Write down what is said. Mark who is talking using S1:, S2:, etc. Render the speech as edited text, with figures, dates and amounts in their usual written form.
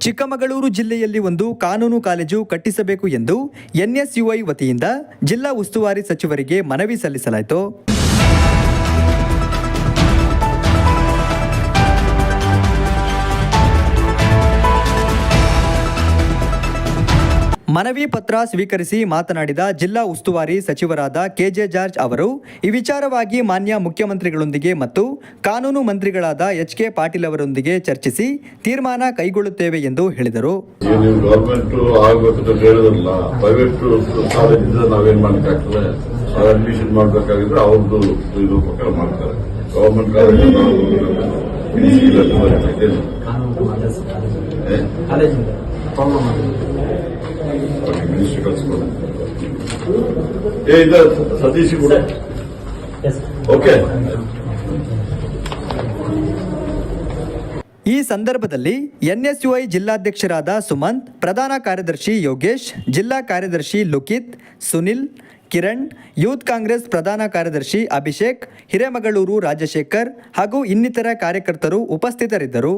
S1: ಚಿಕ್ಕಮಗಳೂರು ಜಿಲ್ಲೆಯಲ್ಲಿ ಒಂದು ಕಾನೂನು ಕಾಲೇಜು ಕಟ್ಟಿಸಬೇಕು ಎಂದು ಎನ್ಎಸ್ಯುಐ ವತಿಯಿಂದ ಜಿಲ್ಲಾ ಉಸ್ತುವಾರಿ ಸಚಿವರಿಗೆ ಮನವಿ ಸಲ್ಲಿಸಲಾಯಿತು. ಮನವಿ ಪತ್ರ ಸ್ವೀಕರಿಸಿ ಮಾತನಾಡಿದ ಜಿಲ್ಲಾ ಉಸ್ತುವಾರಿ ಸಚಿವರಾದ ಕೆಜೆ ಜಾರ್ಜ್ ಅವರು ಈ ವಿಚಾರವಾಗಿ ಮಾನ್ಯ ಮುಖ್ಯಮಂತ್ರಿಗಳೊಂದಿಗೆ ಮತ್ತು ಕಾನೂನು ಮಂತ್ರಿಗಳಾದ ಎಚ್.ಕೆ. ಪಾಟೀಲ್ ಅವರೊಂದಿಗೆ ಚರ್ಚಿಸಿ ತೀರ್ಮಾನ ಕೈಗೊಳ್ಳುತ್ತೇವೆ ಎಂದು ಹೇಳಿದರು.
S2: ಗವರ್ಮೆಂಟ್ ಆಗಬೇಕು ಹೇಳಿದ್ರಲ್ಲ, ಪ್ರೈವೇಟ್ ನಾವೇನ್ ಮಾಡಬೇಕಾಗ್ತದೆ, ಅಡ್ಮಿಷನ್ ಮಾಡಬೇಕಾಗಿದ್ರೆ ಅವ್ರದ್ದು ಇದು ಪ್ರಕಾರ ಮಾಡ್ತಾರೆ. ಗವರ್ಮೆಂಟ್ ಮಿನಿಸ್ಟ್ರಿ ಕಳಿಸ್ಕೊಂಡು ಸತೀಶ್ ಕೂಡ ಓಕೆ.
S1: ಈ ಸಂದರ್ಭದಲ್ಲಿ ಎನ್ಎಸ್ಯುಐ ಜಿಲ್ಲಾಧ್ಯಕ್ಷರಾದ ಸುಮಂತ್, ಪ್ರಧಾನ ಕಾರ್ಯದರ್ಶಿ ಯೋಗೇಶ್, ಜಿಲ್ಲಾ ಕಾರ್ಯದರ್ಶಿ ಲುಕಿತ್, ಸುನಿಲ್, ಕಿರಣ್, ಯೂತ್ ಕಾಂಗ್ರೆಸ್ ಪ್ರಧಾನ ಕಾರ್ಯದರ್ಶಿ ಅಭಿಷೇಕ್, ಹಿರೇಮಗಳೂರು ರಾಜಶೇಖರ್ ಹಾಗೂ ಇನ್ನಿತರ ಕಾರ್ಯಕರ್ತರು ಉಪಸ್ಥಿತರಿದ್ದರು.